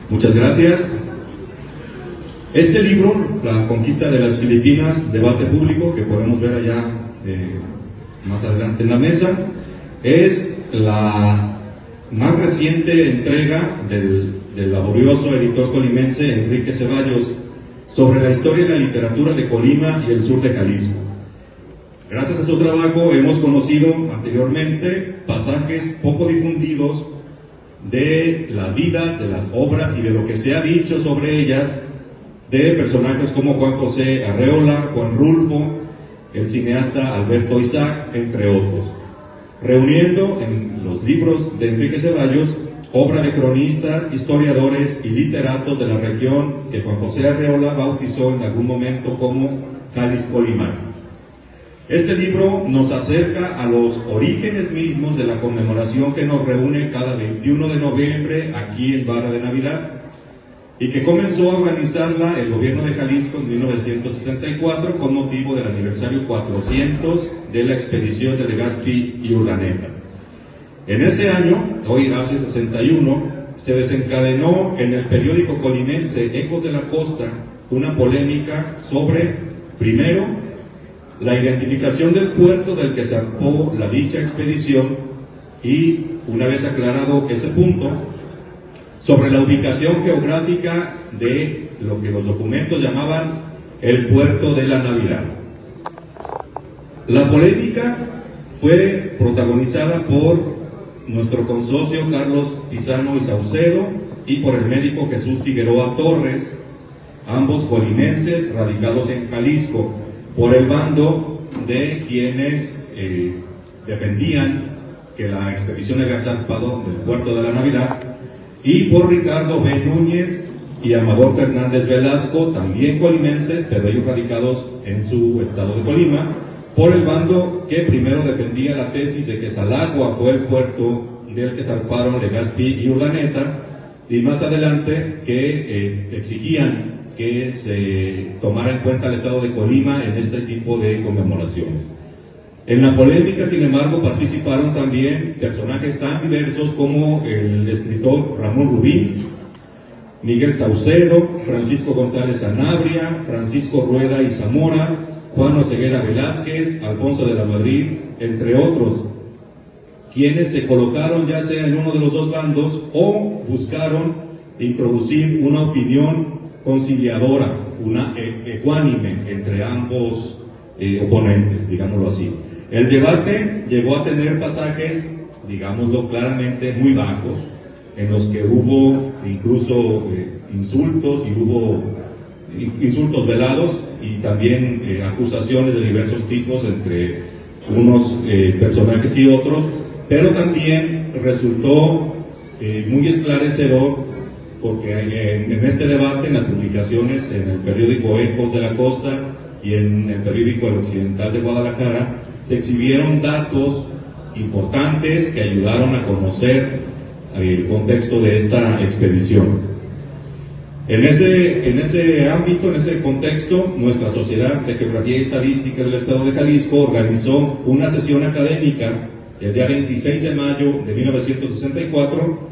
Muchas gracias. Este libro, La conquista de las Filipinas, debate público, que podemos ver allá más adelante en la mesa, es la más reciente entrega del laborioso editor colimense Enrique Ceballos sobre la historia y la literatura de Colima y el sur de Jalisco. Gracias a su trabajo hemos conocido anteriormente pasajes poco difundidos de las vidas, de las obras y de lo que se ha dicho sobre ellas de personajes como Juan José Arreola, Juan Rulfo, el cineasta Alberto Isaac, entre otros, reuniendo en los libros de Enrique Ceballos obra de cronistas, historiadores y literatos de la región que Juan José Arreola bautizó en algún momento como Jalisco-Limán. Este libro nos acerca a los orígenes mismos de la conmemoración que nos reúne cada 21 de noviembre aquí en Vara de Navidad y que comenzó a organizarla el gobierno de Jalisco en 1964 con motivo del aniversario 400 de la expedición de Legazpi y Urdaneta. En ese año, hoy hace 61, se desencadenó en el periódico colimense Ecos de la Costa una polémica sobre, primero, la identificación del puerto del que zarpó la dicha expedición y, una vez aclarado ese punto, sobre la ubicación geográfica de lo que los documentos llamaban el puerto de la Navidad. La polémica fue protagonizada por nuestro consocio Carlos Pizano y Saucedo y por el médico Jesús Figueroa Torres, ambos colimenses radicados en Jalisco, por el bando de quienes defendían que la expedición había zarpado del puerto de la Navidad, y por Ricardo B. Núñez y Amador Fernández Velasco, también colimenses, pero ellos radicados en su estado de Colima, por el bando que primero defendía la tesis de que Salagua fue el puerto del que zarparon Legazpi y Urdaneta, y más adelante que exigían que se tomara en cuenta el estado de Colima en este tipo de conmemoraciones. En la polémica, sin embargo, participaron también personajes tan diversos como el escritor Ramón Rubín, Miguel Saucedo, Francisco González Sanabria, Francisco Rueda y Zamora, Juan Oseguera Velázquez, Alfonso de la Madrid, entre otros, quienes se colocaron ya sea en uno de los dos bandos o buscaron introducir una opinión conciliadora, una ecuánime entre ambos oponentes, digámoslo así. El debate llegó a tener pasajes, digámoslo claramente, muy bajos, en los que hubo incluso insultos y hubo insultos velados y también acusaciones de diversos tipos entre unos personajes y otros, pero también resultó muy esclarecedor porque en este debate, en las publicaciones en el periódico Ecos de la Costa y en el periódico El Occidental de Guadalajara, se exhibieron datos importantes que ayudaron a conocer el contexto de esta expedición. En ese ámbito, en ese contexto, nuestra Sociedad de Geografía y Estadística del Estado de Jalisco organizó una sesión académica el día 26 de mayo de 1964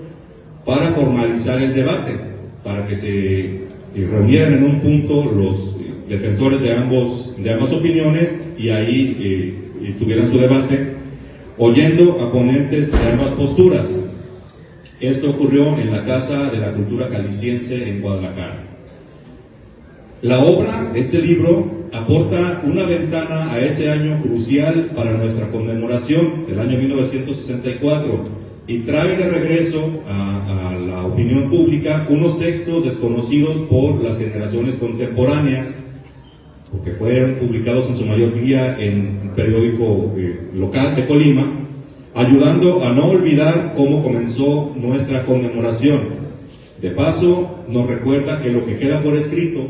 para formalizar el debate, para que se reunieran en un punto los defensores de ambas opiniones y ahí tuvieran su debate, oyendo a ponentes de ambas posturas. Esto ocurrió en la Casa de la Cultura Jalisciense en Guadalajara. La obra, este libro, aporta una ventana a ese año crucial para nuestra conmemoración, el año 1964, y trae de regreso a la opinión pública unos textos desconocidos por las generaciones contemporáneas, porque fueron publicados en su mayoría en un periódico local de Colima, ayudando a no olvidar cómo comenzó nuestra conmemoración. De paso, nos recuerda que lo que queda por escrito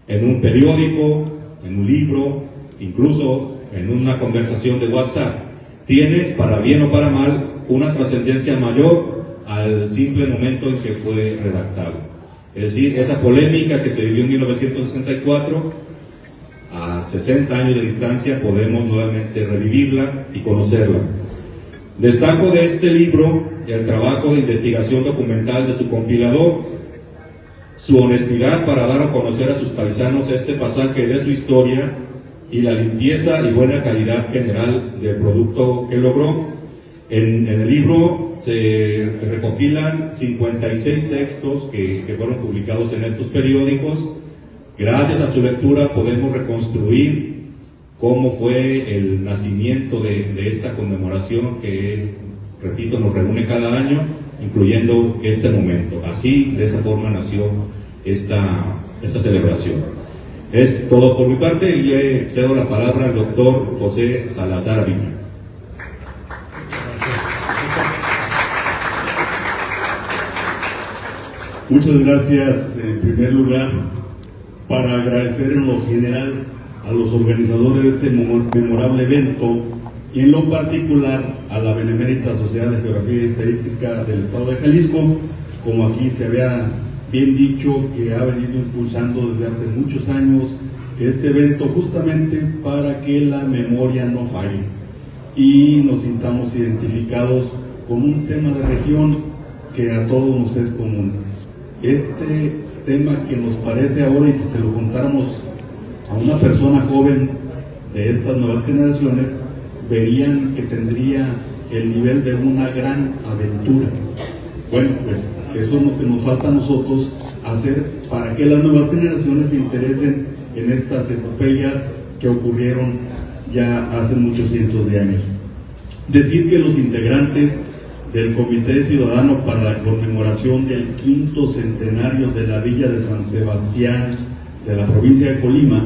en un periódico, en un libro, incluso en una conversación de WhatsApp, tiene, para bien o para mal, una trascendencia mayor al simple momento en que fue redactado. Es decir, esa polémica que se vivió en 1964, a 60 años de distancia podemos nuevamente revivirla y conocerla. Destaco de este libro el trabajo de investigación documental de su compilador, su honestidad para dar a conocer a sus paisanos este pasaje de su historia y la limpieza y buena calidad general del producto que logró. En el libro se recopilan 56 textos que fueron publicados en estos periódicos. Gracias a su lectura podemos reconstruir cómo fue el nacimiento de esta conmemoración que, repito, nos reúne cada año, incluyendo este momento. Así, de esa forma nació esta celebración. Es todo por mi parte y le cedo la palabra al doctor José Salazar Aviña. Muchas gracias, en primer lugar, para agradecer en lo general a los organizadores de este memorable evento y en lo particular a la Benemérita Sociedad de Geografía y Estadística del Estado de Jalisco, como aquí se había bien dicho, que ha venido impulsando desde hace muchos años este evento justamente para que la memoria no falle y nos sintamos identificados con un tema de región que a todos nos es común. Este tema que nos parece ahora, y si se lo contáramos a una persona joven de estas nuevas generaciones, verían que tendría el nivel de una gran aventura. Bueno, pues eso es lo que nos falta a nosotros hacer para que las nuevas generaciones se interesen en estas epopeyas que ocurrieron ya hace muchos cientos de años. Decir que los integrantes del Comité Ciudadano para la conmemoración del 5º centenario de la Villa de San Sebastián de la provincia de Colima,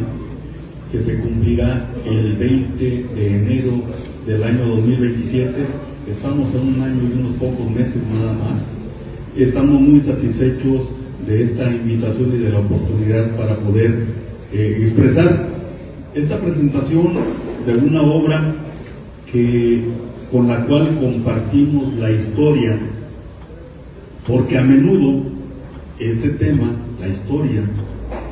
que se cumplirá el 20 de enero del año 2027, estamos en un año y unos pocos meses nada más. Estamos muy satisfechos de esta invitación y de la oportunidad para poder expresar esta presentación de una obra con la cual compartimos la historia, porque a menudo este tema, la historia,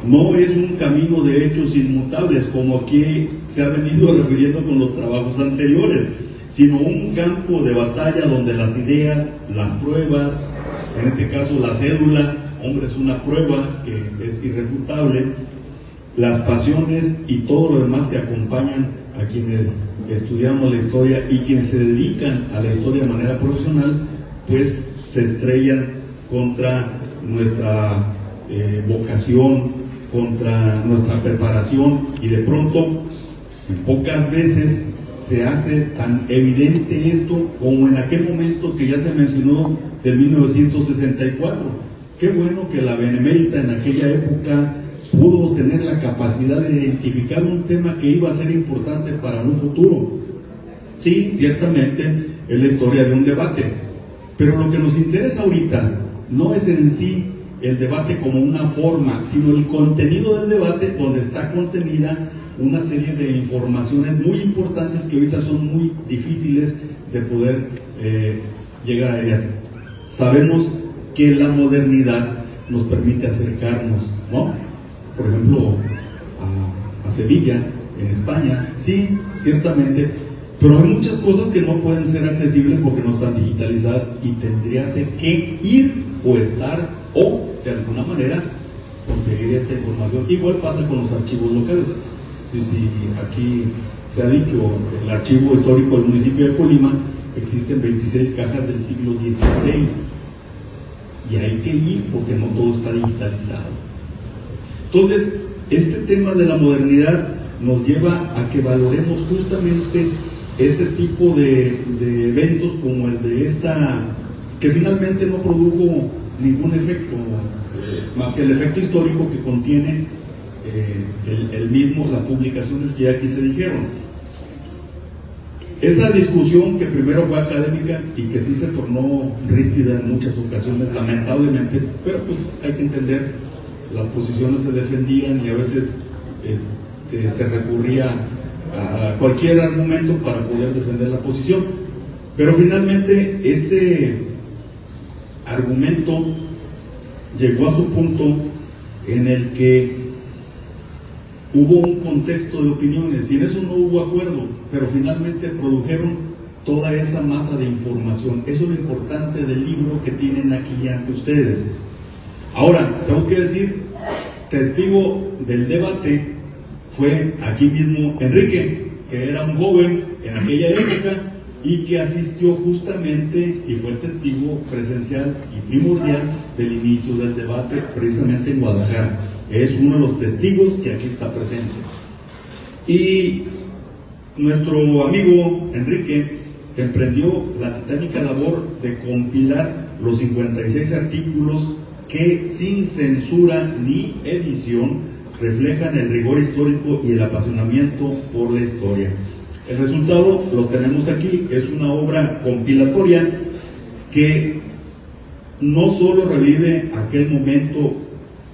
no es un camino de hechos inmutables, como aquí se ha venido refiriendo con los trabajos anteriores, sino un campo de batalla donde las ideas, las pruebas, en este caso la cédula, hombre, es una prueba que es irrefutable, las pasiones y todo lo demás que acompañan a quienes estudiamos la historia y quienes se dedican a la historia de manera profesional, pues se estrellan contra nuestra vocación, contra nuestra preparación, y de pronto, pocas veces se hace tan evidente esto como en aquel momento que ya se mencionó del 1964. Qué bueno que la Benemérita en aquella época pudo tener la capacidad de identificar un tema que iba a ser importante para un futuro. Sí, ciertamente es la historia de un debate, pero lo que nos interesa ahorita no es en sí el debate como una forma, sino el contenido del debate, donde está contenida una serie de informaciones muy importantes que ahorita son muy difíciles de poder llegar a ellas. Sabemos que la modernidad nos permite acercarnos, ¿no? Por ejemplo, a Sevilla, en España, sí, ciertamente, pero hay muchas cosas que no pueden ser accesibles porque no están digitalizadas y tendrías que ir o estar o de alguna manera conseguir esta información. Igual pasa con los archivos locales. Sí, aquí se ha dicho, el archivo histórico del municipio de Colima, existen 26 cajas del siglo XVI y hay que ir porque no todo está digitalizado. Entonces, este tema de la modernidad nos lleva a que valoremos justamente este tipo de eventos como el de esta, que finalmente no produjo ningún efecto, más que el efecto histórico que contiene el mismo, las publicaciones que ya aquí se dijeron. Esa discusión que primero fue académica y que sí se tornó ríspida en muchas ocasiones, lamentablemente, pero pues hay que entender, las posiciones se defendían y a veces se recurría a cualquier argumento para poder defender la posición, pero finalmente este argumento llegó a su punto en el que hubo un contexto de opiniones y en eso no hubo acuerdo, pero finalmente produjeron toda esa masa de información. Eso es lo importante del libro que tienen aquí ante ustedes. Ahora, tengo que decir, testigo del debate fue aquí mismo Enrique, que era un joven en aquella época y que asistió justamente y fue testigo presencial y primordial del inicio del debate precisamente en Guadalajara. Es uno de los testigos que aquí está presente. Y nuestro amigo Enrique emprendió la titánica labor de compilar los 56 artículos que sin censura ni edición reflejan el rigor histórico y el apasionamiento por la historia. El resultado lo tenemos aquí, es una obra compilatoria que no solo revive aquel momento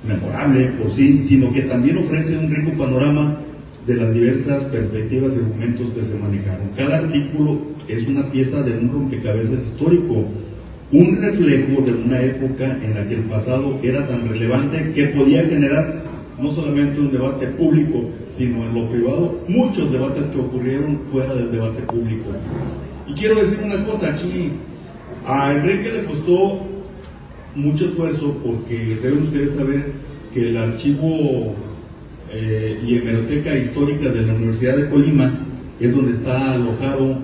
memorable por sí, sino que también ofrece un rico panorama de las diversas perspectivas y argumentos que se manejaron. Cada artículo es una pieza de un rompecabezas histórico, un reflejo de una época en la que el pasado era tan relevante que podía generar no solamente un debate público, sino en lo privado, muchos debates que ocurrieron fuera del debate público. Y quiero decir una cosa, aquí a Enrique le costó mucho esfuerzo, porque deben ustedes saber que el archivo y hemeroteca histórica de la Universidad de Colima es donde está alojado,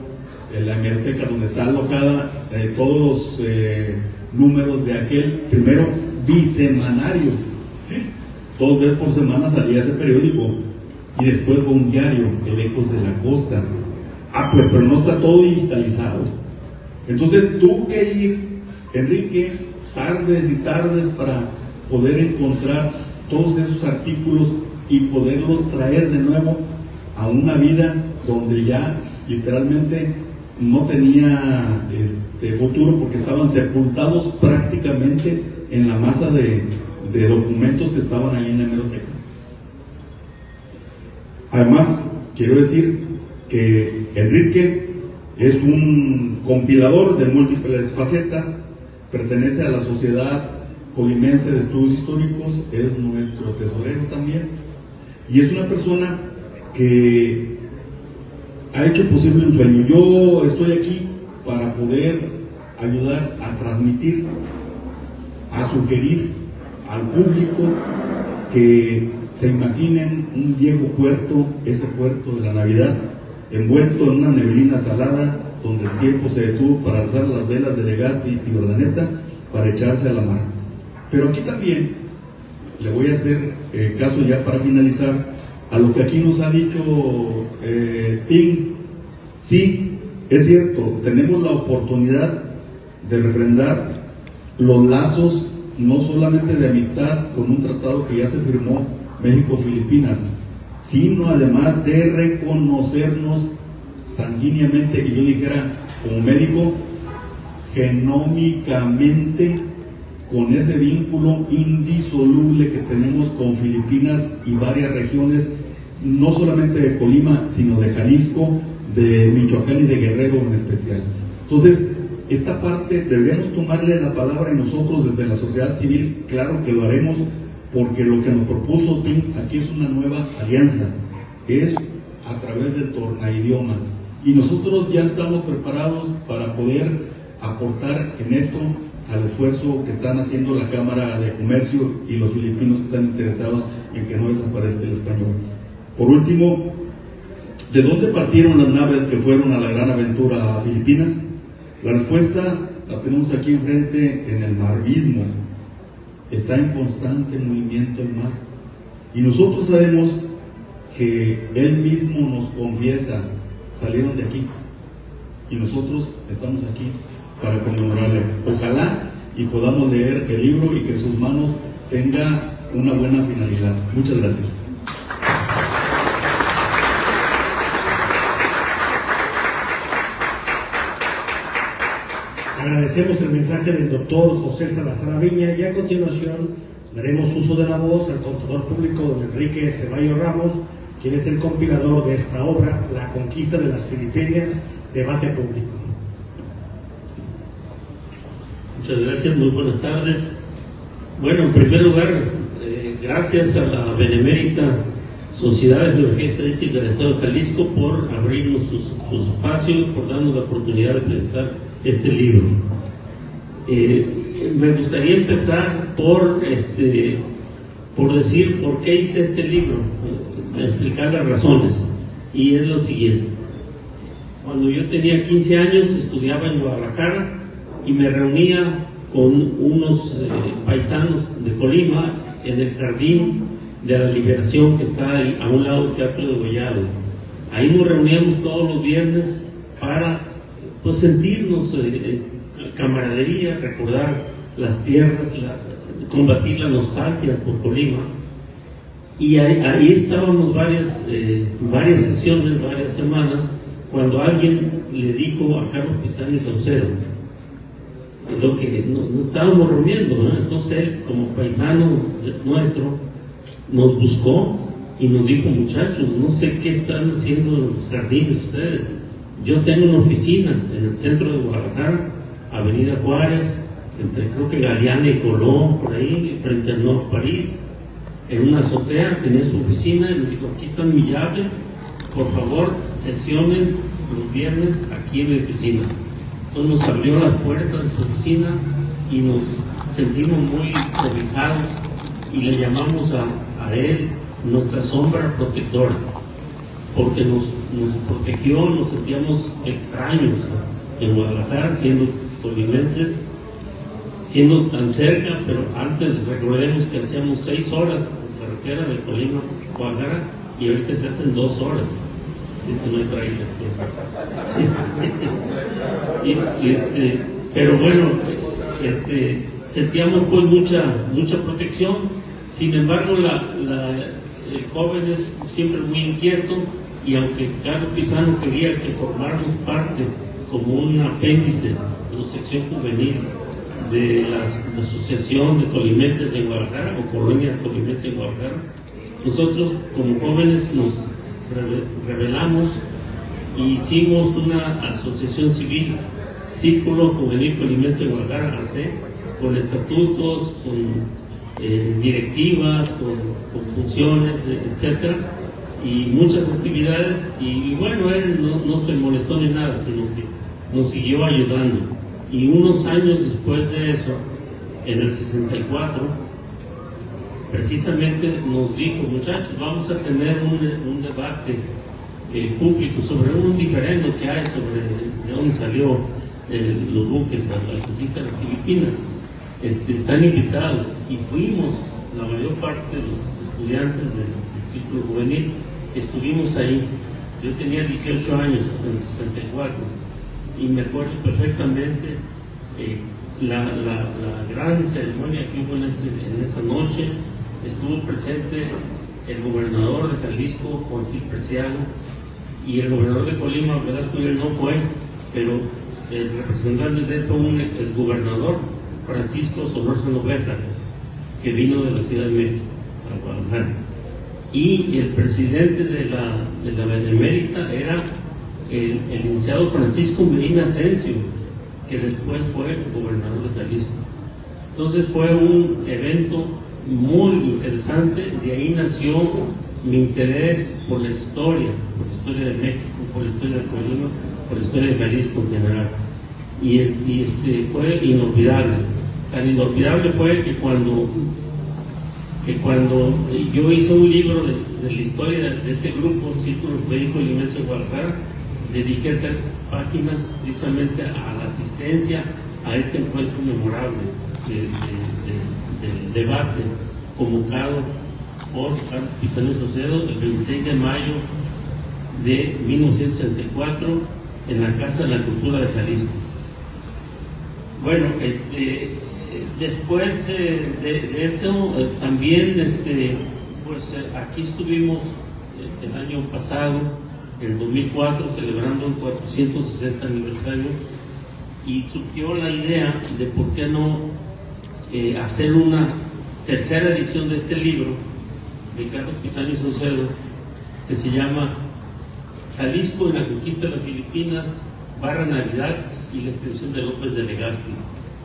la hemeroteca donde está alojada todos los números de aquel primero bisemanario, ¿sí? 2 veces por semana salía ese periódico, y después fue un diario, el Ecos de la Costa. Pues, pero no está todo digitalizado. Entonces tuvo que ir Enrique tardes y tardes para poder encontrar todos esos artículos y poderlos traer de nuevo a una vida donde ya literalmente no tenía futuro, porque estaban sepultados prácticamente en la masa de documentos que estaban ahí en la hemeroteca. Además, quiero decir que Enrique es un compilador de múltiples facetas, pertenece a la Sociedad Colimense de Estudios Históricos, es nuestro tesorero también, y es una persona que ha hecho posible un sueño. Yo estoy aquí para poder ayudar a transmitir, a sugerir al público que se imaginen un viejo puerto, ese puerto de la Navidad, envuelto en una neblina salada, donde el tiempo se detuvo para alzar las velas de Legazpi y Urdaneta para echarse a la mar. Pero aquí también le voy a hacer caso, ya para finalizar, a lo que aquí nos ha dicho Tim. Sí, es cierto, tenemos la oportunidad de refrendar los lazos, no solamente de amistad con un tratado que ya se firmó México-Filipinas, sino además de reconocernos sanguíneamente, y yo dijera como médico, genómicamente, con ese vínculo indisoluble que tenemos con Filipinas y varias regiones, no solamente de Colima, sino de Jalisco, de Michoacán y de Guerrero en especial. Entonces, esta parte debemos tomarle la palabra, y nosotros desde la sociedad civil, claro que lo haremos, porque lo que nos propuso Tim aquí es una nueva alianza, es a través del tornaidioma, y nosotros ya estamos preparados para poder aportar en esto al esfuerzo que están haciendo la Cámara de Comercio y los filipinos que están interesados en que no desaparezca el español. Por último, ¿de dónde partieron las naves que fueron a la gran aventura a Filipinas? La respuesta la tenemos aquí enfrente, en el mar mismo. Está en constante movimiento el mar. Y nosotros sabemos que Él mismo nos confiesa, salieron de aquí. Y nosotros estamos aquí para conmemorarle. Ojalá y podamos leer el libro y que en sus manos tenga una buena finalidad. Muchas gracias. Agradecemos el mensaje del doctor José Salazar Aviña, y a continuación daremos uso de la voz al contador público don Enrique Ceballos Ramos, quien es el compilador de esta obra, La conquista de las Filipinas, debate público. Muchas gracias, muy buenas tardes. Bueno, en primer lugar, gracias a la Benemérita Sociedad de Geología y Estadística del Estado de Jalisco por abrirnos sus espacios, por darnos la oportunidad de presentar este libro. me gustaría empezar por decir por qué hice este libro, explicar las razones, y es lo siguiente. Cuando yo tenía 15 años estudiaba en Guadalajara y me reunía con unos paisanos de Colima en el Jardín de la Liberación, que está ahí, a un lado del Teatro de Gollado. Ahí nos reuníamos todos los viernes para pues sentirnos camaradería, recordar las tierras, combatir la nostalgia por Colima. Y ahí estábamos varias sesiones, varias semanas, cuando alguien le dijo a Carlos Pizano y Saucedo lo que nos estábamos reuniendo, ¿no? Entonces él, como paisano nuestro, nos buscó y nos dijo: muchachos, no sé qué están haciendo en los jardines ustedes. Yo tengo una oficina en el centro de Guadalajara, Avenida Juárez, entre creo que Galeana y Colón, por ahí, frente al Nord París, en una azotea tenía su oficina, y nos dijo: aquí están mis llaves, por favor, sesionen los viernes aquí en mi oficina. Entonces nos abrió la puerta de su oficina y nos sentimos muy cobijados y le llamamos a él nuestra sombra protectora, porque nos protegió. Nos sentíamos extraños en Guadalajara, siendo colimenses, siendo tan cerca, pero antes recordemos que hacíamos 6 horas en carretera de Colima a Guadalajara y ahorita se hacen 2 horas. Si es que no hay trailer. Sí. Pero bueno, sentíamos pues mucha protección. Sin embargo, el joven es siempre muy inquieto, y aunque Carlos Pizano quería que formáramos parte como un apéndice de la sección juvenil de la Asociación de Colimenses en Guadalajara, o Colonia Colimense en Guadalajara, nosotros como jóvenes nos rebelamos y hicimos una asociación civil, Círculo Juvenil Colimense en Guadalajara, AC, con estatutos, con directivas, con funciones, etcétera, y muchas actividades. Y bueno, él no se molestó ni nada, sino que nos siguió ayudando. Y unos años después de eso, en el 64, precisamente nos dijo: muchachos, vamos a tener un debate público sobre un diferendo que hay sobre de dónde salió los buques a la conquista de las Filipinas. Están invitados, y fuimos la mayor parte de los estudiantes del círculo juvenil. Estuvimos ahí. Yo tenía 18 años en el 64 y me acuerdo perfectamente la gran ceremonia que hubo en esa noche. Estuvo presente el gobernador de Jalisco, Juan Gil Preciado, y el gobernador de Colima, Velasco Iglesias, no fue, pero el representante de él fue un exgobernador, Francisco Solórzano Béjar, que vino de la Ciudad de México a Guadalajara. Y el presidente de la Benemérita era el licenciado Francisco Medina Asensio, que después fue gobernador de Jalisco. Entonces fue un evento muy interesante. De ahí nació mi interés por la historia de México, por la historia de Colima, por la historia de Jalisco en general. Y fue inolvidable. Tan inolvidable fue que cuando yo hice un libro de la historia de ese grupo, Círculo Juvenil Colimense en Guadalajara, dediqué 3 páginas precisamente a la asistencia a este encuentro memorable del debate convocado por Carlos Pizano y Saucedo el 26 de mayo de 1964 en la Casa de la Cultura de Jalisco. Bueno, después de eso, también pues aquí estuvimos el año pasado, en el 2004, celebrando el 460 aniversario, y surgió la idea de por qué no hacer una tercera edición de este libro de Carlos Pizano y Saucedo, que se llama Jalisco en la conquista de las Filipinas, Navidad y la expedición de López de Legazpi,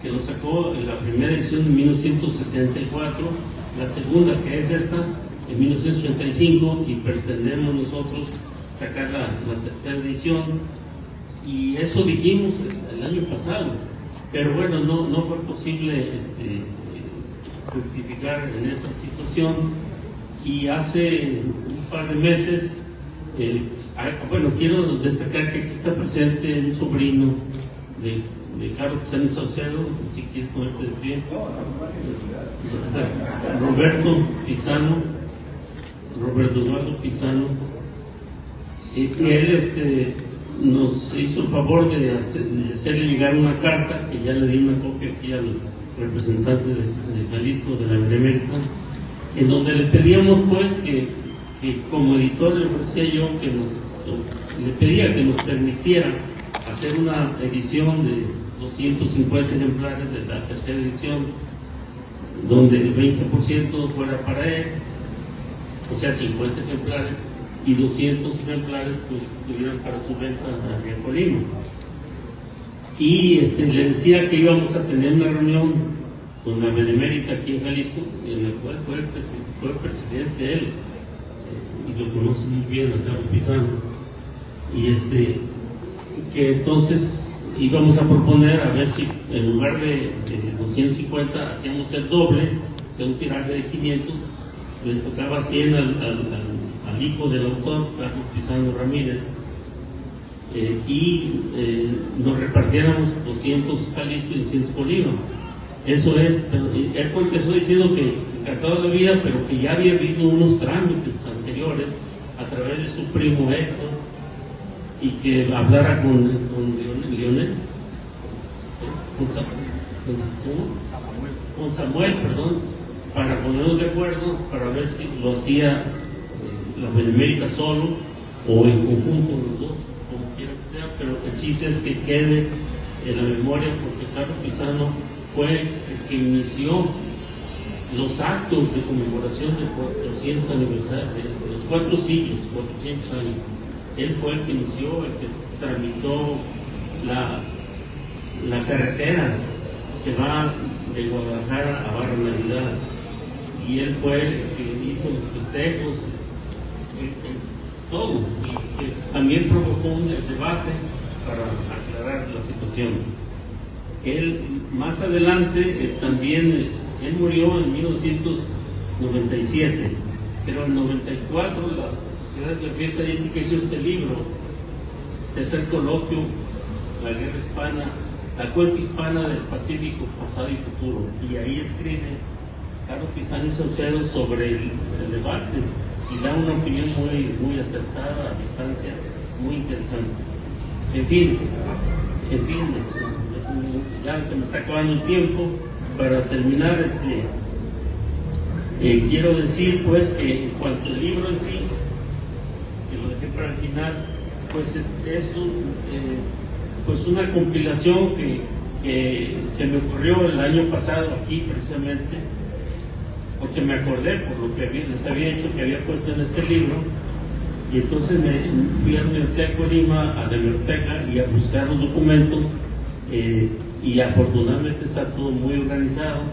que lo sacó en la primera edición en 1964, la segunda, que es esta, en 1985, y pretendemos nosotros sacar la tercera edición. Y eso dijimos el año pasado, pero bueno, no fue posible fructificar en esa situación, y hace un par de meses, bueno, quiero destacar que aquí está presente un sobrino de Carlos Pisano Saucedo, si quieres ponerte de pie, Roberto Eduardo Pisano, y él nos hizo el favor de hacerle llegar una carta, que ya le di una copia aquí a los representantes de Jalisco, de la Benemérita, en donde le pedíamos pues que como editor le ofrecía yo le pedía que nos permitiera hacer una edición de 250 ejemplares de la tercera edición, donde el 20% fuera para él, o sea 50 ejemplares, y 200 ejemplares pues estuvieran para su venta aquí en Colima. Y le decía que íbamos a tener una reunión con la Benemérita aquí en Jalisco, en la cual fue presidente él, y lo conoce muy bien a Carlos Pisano, y que entonces íbamos a proponer a ver si en lugar de 250 hacíamos el doble, o sea un tiraje de 500, les tocaba 100 al hijo del autor, Carlos Pisano Ramírez, y nos repartiéramos 200 Jalisco y 200 Colima. Eso es, pero él empezó diciendo que encantado de la vida, pero que ya había habido unos trámites anteriores a través de su primo Héctor, y que hablara con Lionel, con Samuel, para ponernos de acuerdo, para ver si lo hacía la Benemérita solo o en conjunto los dos, como quiera que sea, pero el chiste es que quede en la memoria, porque Carlos Pisano fue el que inició los actos de conmemoración del 400 aniversario, de los 4 siglos, 400 años. Él fue el que inició, el que tramitó la carretera que va de Guadalajara a Barra Navidad, y él fue el que hizo los festejos, todo, y que también provocó un debate para aclarar la situación. Él más adelante también, él murió en 1997, pero en 94 la Sociedad de la Fiesta Estadística hizo este libro, tercer coloquio, la guerra hispana, la cuenca hispana del Pacífico, pasado y futuro, y ahí escribe Carlos Pisano Saucedo sobre el debate, y da una opinión muy acertada, a distancia, muy interesante. En fin, ya se me está acabando el tiempo. Para terminar, quiero decir pues que en cuanto al libro en sí, que lo dejé para el final, pues es pues una compilación que se me ocurrió el año pasado aquí precisamente, porque me acordé por lo que les había dicho que había puesto en este libro, y entonces me fui a la Universidad de Colima, a la biblioteca, y a buscar los documentos, y afortunadamente está todo muy organizado,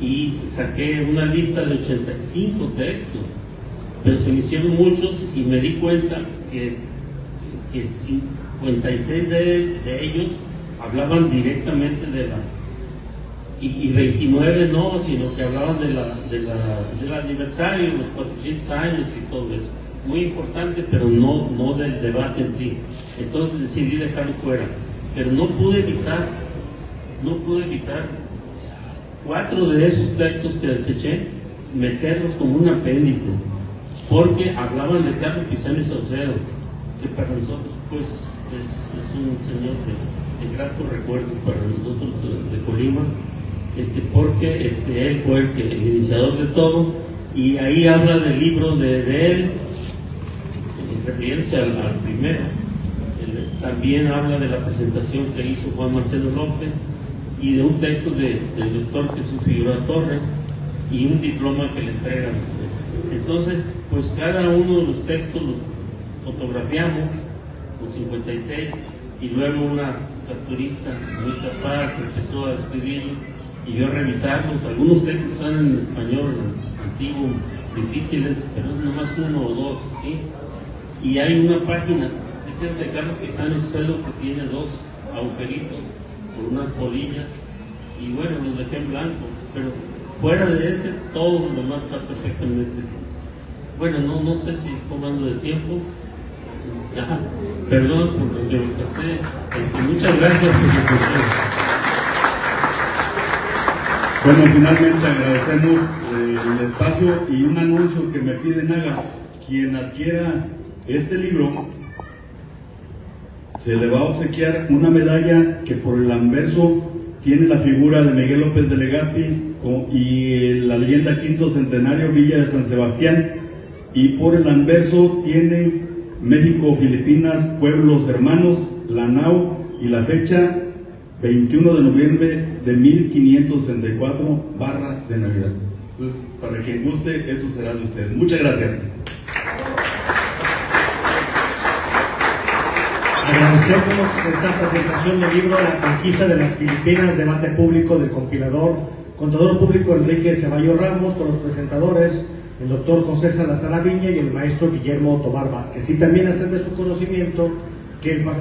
y saqué una lista de 85 textos, pero se me hicieron muchos, y me di cuenta que 56 de ellos hablaban directamente de y 29 no, sino que hablaban del aniversario, los 400 años y todo eso. Muy importante, pero no del debate en sí. Entonces decidí dejarlo fuera. Pero no pude evitar 4 de esos textos que deseché, meterlos como un apéndice, porque hablaban de Carlos Pisano y Saucedo, que para nosotros pues es un señor de grato recuerdo para nosotros de Colima, porque él fue el iniciador de todo, y ahí habla del libro de él, en referencia al primero. También habla de la presentación que hizo Juan Marcelo López, y de un texto del doctor Jesús Figueroa Torres, y un diploma que le entregan. Entonces, pues cada uno de los textos los fotografiamos, los 56, y luego una capturista muy capaz empezó a escribir, y yo a revisarlos. Algunos textos están en español antiguo, difíciles, pero es nomás 1 o 2, ¿sí? Y hay una página, dice de Carlos Pisano Saucedo, que tiene 2 agujeritos por unas polillas, y bueno, los dejé en blanco, pero fuera de ese, todo lo demás está perfectamente. Bueno, no sé si tomando de tiempo. Ajá, perdón por lo que me pasé. Muchas gracias por su atención. Bueno, finalmente agradecemos el espacio y un anuncio que me piden haga. Quien adquiera este libro se le va a obsequiar una medalla que por el anverso tiene la figura de Miguel López de Legazpi y la leyenda Quinto Centenario Villa de San Sebastián, y por el anverso tiene México, Filipinas, Pueblos Hermanos, la nao y la fecha 21 de noviembre de 1564 barra de Navidad. Entonces, para quien guste, esto será de ustedes. Muchas gracias. Agradecemos esta presentación del libro La conquista de las Filipinas, debate público del compilador, contador público Enrique Ceballos Ramos, con los presentadores el doctor José Salazar Aviña y el maestro Guillermo Tobar Vázquez. Y también hacer de su conocimiento que el